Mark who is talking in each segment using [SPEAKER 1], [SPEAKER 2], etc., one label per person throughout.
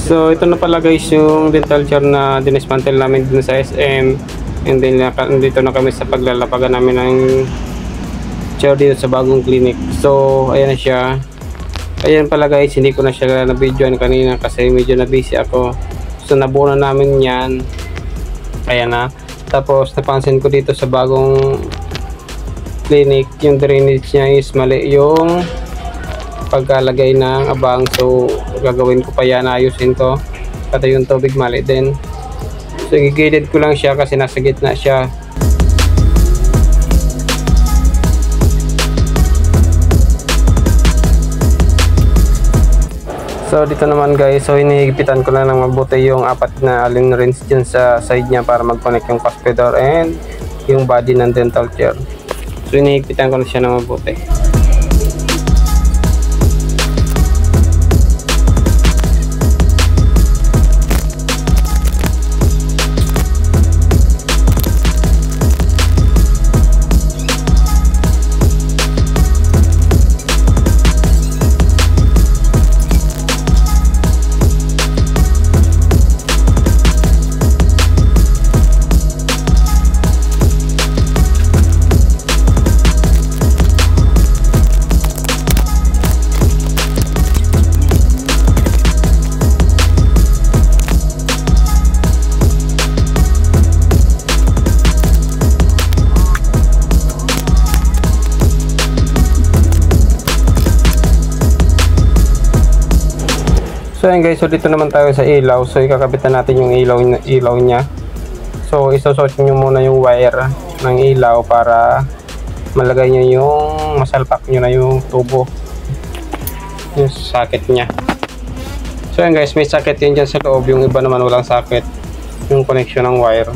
[SPEAKER 1] So ito na pala guys yung dental chair na dinismantle namin dun sa SM, and then dito na kami sa paglalapagan namin ng chair dito sa bagong clinic. So ayan na siya. Ayan pala guys, hindi ko na siya na-videoan kanina kasi medyo na busy ako. So nabuo na namin yan. Ayan na. Tapos napansin ko dito sa bagong clinic, yung drainage niya is mali yung pagkalagay ng abang. So gagawin ko pa yan, ayusin ko. Pati yung tubig mali din. So i-guided ko lang siya kasi nasa gitna siya. So dito naman guys, so hinihigpitan ko na ng mabuti yung apat na allen wrench dyan sa side niya para mag-connect yung cuspidor and yung body ng dental chair. So hinihigpitan ko na siya ng mabuti. So ayan guys, so dito naman tayo sa ilaw. So ikakabit na natin yung ilaw niya. So isosot nyo muna yung wire ng ilaw para malagay nyo yung masalpak nyo na yung tubo, yung socket niya. So ayan guys, may socket yun dyan sa loob. Yung iba naman walang socket, yung connection ng wire.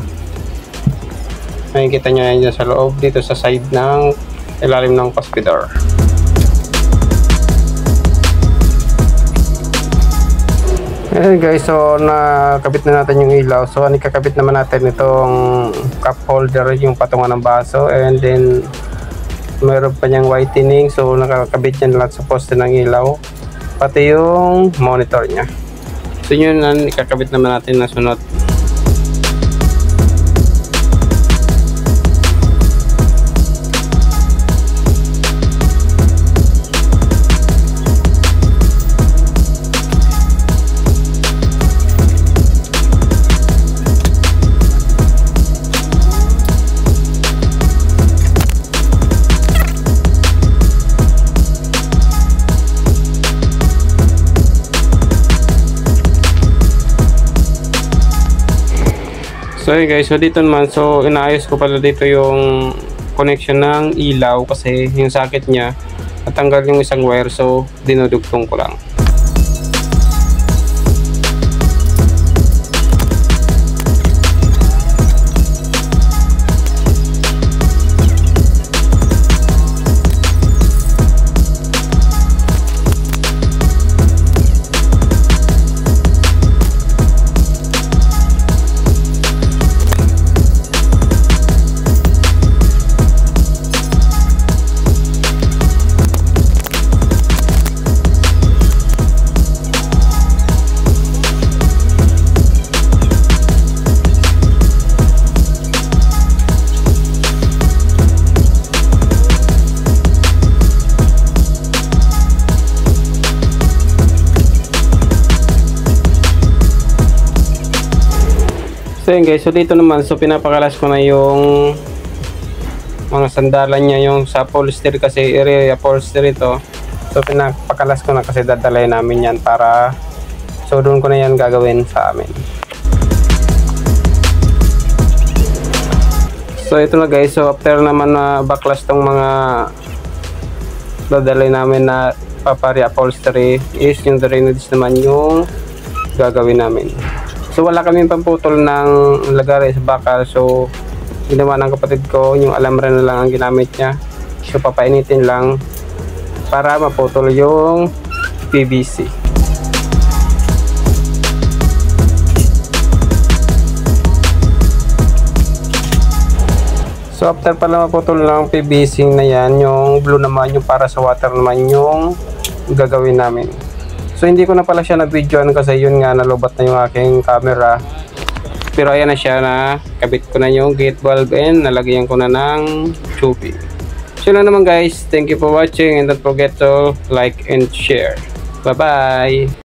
[SPEAKER 1] Makikita nyo yan dyan sa loob, dito sa side ng ilalim ng cuspidor. Ayan guys, so nakabit na natin yung ilaw. So ikakabit naman natin itong cup holder, yung patungan ng baso, and then mayroon pa niyang whitening. So nakakabit yan lahat sa poste ng ilaw, pati yung monitor niya. So yun ang ikakabit naman natin na sunod. So yun guys, so dito naman, so inaayos ko pala dito yung connection ng ilaw kasi yung socket niya natanggal yung isang wire, so dinudugtong ko lang. So yun guys, so dito naman, so pinapakalas ko na yung mga sandalan niya, yung sa upholstery kasi area upholstery ito. So pinapakalas ko na kasi dadalay namin yan para, so doon ko na yan gagawin sa amin. So ito na guys, so after naman na baklas tong mga dadalay namin na papari upholstery, is yung drainage naman yung gagawin namin. So wala kaming pamputol ng lagari sa bakal, so ginawa ng kapatid ko, yung alambre na lang ang ginamit niya. So papainitin lang para maputol yung PVC. So after pala maputol ng PVC na yan, yung blue naman, yung para sa water naman yung gagawin namin. So hindi ko na pala siya na-videoan kasi yun nga, nalubat na yung aking camera. Pero ayan na siya, na kabit ko na yung gate valve and nalagyan ko na ng tubing. So yun lang naman guys, thank you for watching and don't forget to like and share. Bye bye!